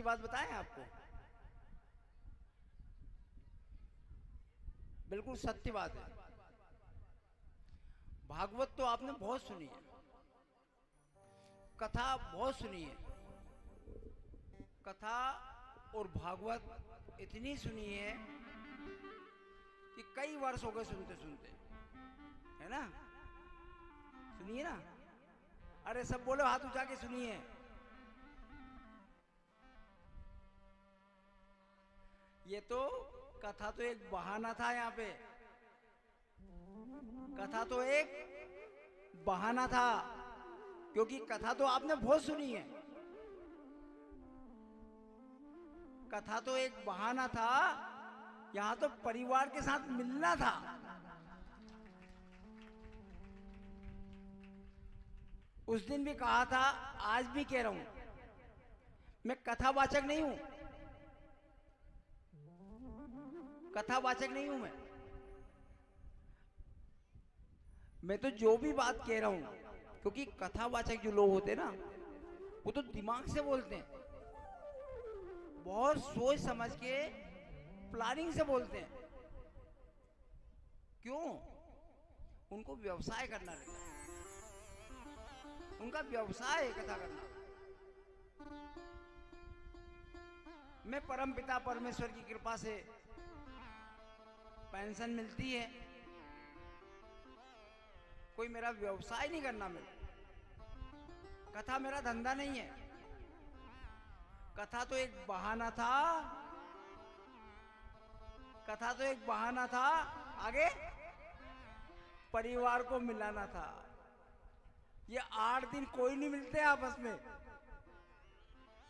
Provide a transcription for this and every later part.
सच्ची बात बताएं आपको, बिल्कुल सत्य बात है। भागवत तो आपने बहुत सुनी है, कथा बहुत सुनी है, कथा और भागवत इतनी सुनी है कि कई वर्ष हो गए सुनते सुनते, है ना? सुनिए ना, अरे सब बोलो हाथ उठा के सुनिए। ये तो कथा तो एक बहाना था, यहाँ पे कथा तो एक बहाना था, क्योंकि कथा तो आपने बहुत सुनी है। कथा तो एक बहाना था, यहां तो परिवार के साथ मिलना था। उस दिन भी कहा था, आज भी कह रहा हूं, मैं कथावाचक नहीं हूं, कथावाचक नहीं हूं मैं तो जो भी बात कह रहा हूं, क्योंकि कथावाचक जो लोग होते हैं ना, वो तो दिमाग से बोलते हैं, बहुत सोच समझ के प्लानिंग से बोलते हैं। क्यों? उनको व्यवसाय करना रहता है, उनका व्यवसाय है कथा करना। मैं परमपिता परमेश्वर की कृपा से पेंशन मिलती है, कोई मेरा व्यवसाय नहीं करना। मैं कथा मेरा धंधा नहीं है, कथा तो एक बहाना था, कथा तो एक बहाना था, आगे परिवार को मिलाना था। ये 8 दिन कोई नहीं मिलते आपस में,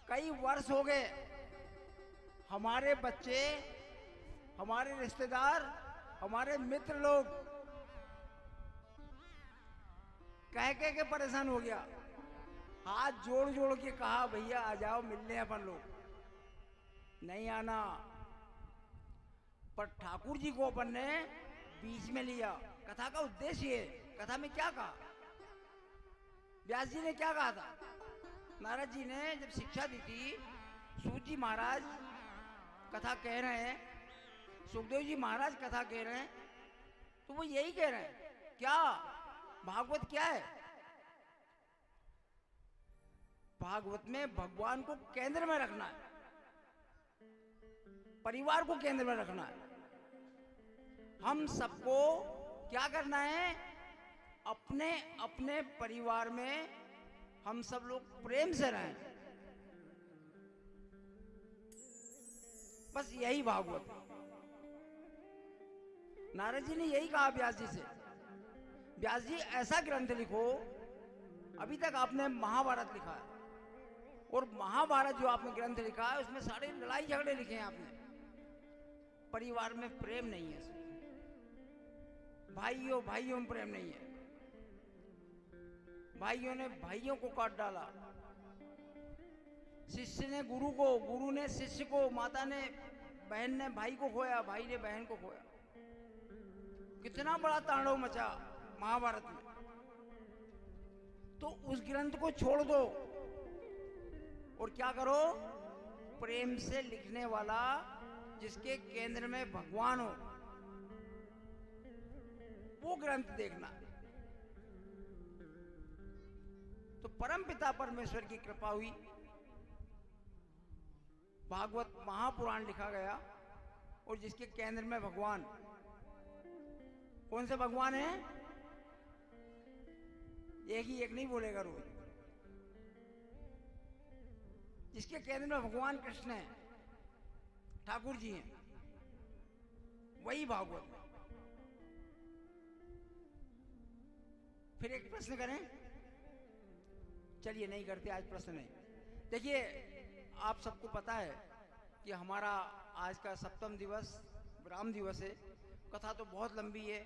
कई वर्ष हो गए। हमारे बच्चे, हमारे रिश्तेदार, हमारे मित्र लोग कह कह के परेशान हो गया, हाथ जोड़ जोड़ के कहा, भैया आ जाओ मिलने अपन लोग। नहीं आना, पर ठाकुर जी को अपन ने बीच में लिया। कथा का उद्देश्य है, कथा में क्या कहा? व्यास जी ने क्या कहा था? नारद जी ने जब शिक्षा दी थी, सूत जी महाराज कथा कह रहे हैं, सुखदेव जी महाराज कथा कह रहे हैं, तो वो यही कह रहे हैं, क्या भागवत क्या है? भागवत में भगवान को केंद्र में रखना है, परिवार को केंद्र में रखना है। हम सबको क्या करना है? अपने अपने परिवार में हम सब लोग प्रेम से रहें, बस यही भागवत है। नारद जी ने यही कहा व्यास जी से, व्यास जी ऐसा ग्रंथ लिखो, अभी तक आपने महाभारत लिखा है, और महाभारत जो आपने ग्रंथ लिखा है उसमें सारे लड़ाई झगड़े लिखे हैं आपने, परिवार में प्रेम नहीं है, भाइयों भाइयों में प्रेम नहीं है, भाइयों ने भाइयों को काट डाला, शिष्य ने गुरु को, गुरु ने शिष्य को, माता ने, बहन ने भाई को खोया, भाई ने बहन को खोया। कितना बड़ा तांडव मचा महाभारत में। तो उस ग्रंथ को छोड़ दो और क्या करो? प्रेम से लिखने वाला, जिसके केंद्र में भगवान हो, वो ग्रंथ देखना। तो परमपिता परमेश्वर की कृपा हुई, भागवत महापुराण लिखा गया, और जिसके केंद्र में भगवान, कौन से भगवान है? एक ही एक नहीं बोलेगा रोज, जिसके केंद्र में भगवान कृष्ण है, ठाकुर जी हैं, वही भागवत है। फिर एक प्रश्न करें? चलिए नहीं करते आज प्रश्न नहीं। देखिए, आप सबको पता है कि हमारा आज का 7वां दिवस राम दिवस है। कथा तो बहुत लंबी है,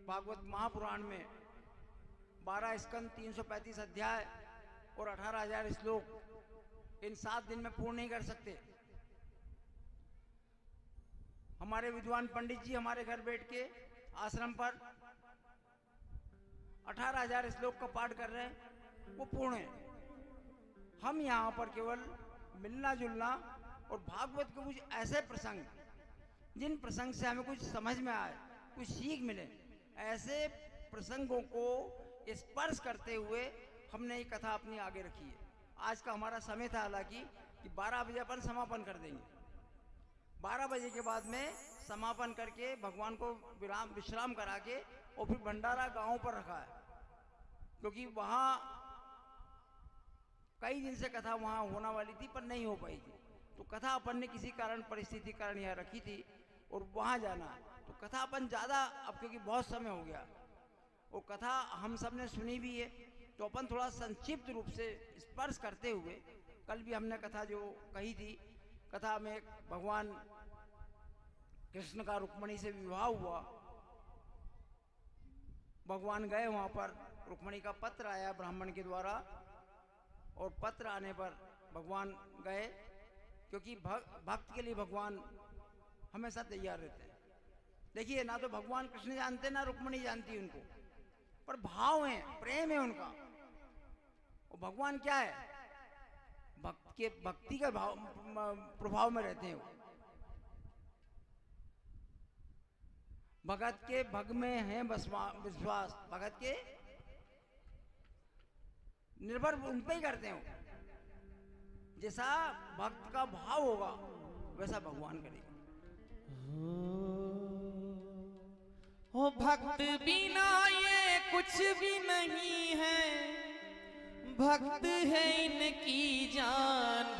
भागवत महापुराण में 12 स्कंद, 335 अध्याय और 18,000 श्लोक इन 7 दिन में पूर्ण नहीं कर सकते। हमारे विद्वान पंडित जी हमारे घर बैठ के आश्रम पर 18,000 श्लोक का पाठ कर रहे हैं, वो पूर्ण है। हम यहाँ पर केवल मिलना जुलना और भागवत के कुछ ऐसे प्रसंग जिन प्रसंग से हमें कुछ समझ में आए, कुछ सीख मिले, ऐसे प्रसंगों को स्पर्श करते हुए हमने ये कथा अपनी आगे रखी है। आज का हमारा समय था हालांकि कि 12 बजे अपन समापन कर देंगे। 12 बजे के बाद में समापन करके भगवान को विश्राम करा के और फिर भंडारा गांव पर रखा है, क्योंकि वहाँ कई दिन से कथा वहाँ होने वाली थी पर नहीं हो पाई थी। तो कथा अपन ने किसी कारण परिस्थिति कारण यहाँ रखी थी और वहाँ जाना है। तो कथा अपन ज़्यादा अब क्योंकि बहुत समय हो गया वो कथा हम सब ने सुनी भी है, तो अपन थोड़ा संक्षिप्त रूप से स्पर्श करते हुए, कल भी हमने कथा जो कही थी, कथा में भगवान कृष्ण का रुक्मणी से विवाह हुआ, भगवान गए वहाँ पर, रुक्मणी का पत्र आया ब्राह्मण के द्वारा और पत्र आने पर भगवान गए, क्योंकि भक्त के लिए भगवान हमेशा तैयार रहते हैं। देखिए ना तो भगवान कृष्ण जानते ना रुक्मणी जानती उनको, पर भाव है, प्रेम है उनका। और भगवान क्या है, भक्ति का भाव प्रभाव में रहते हैं वो। भगत के भग में है विश्वास, भगत के निर्भर उन पे ही करते हैं वो। जैसा भक्त का भाव होगा वैसा भगवान करेगा। हो भक्त बिना ये कुछ भी नहीं है, भक्त है इनकी जान।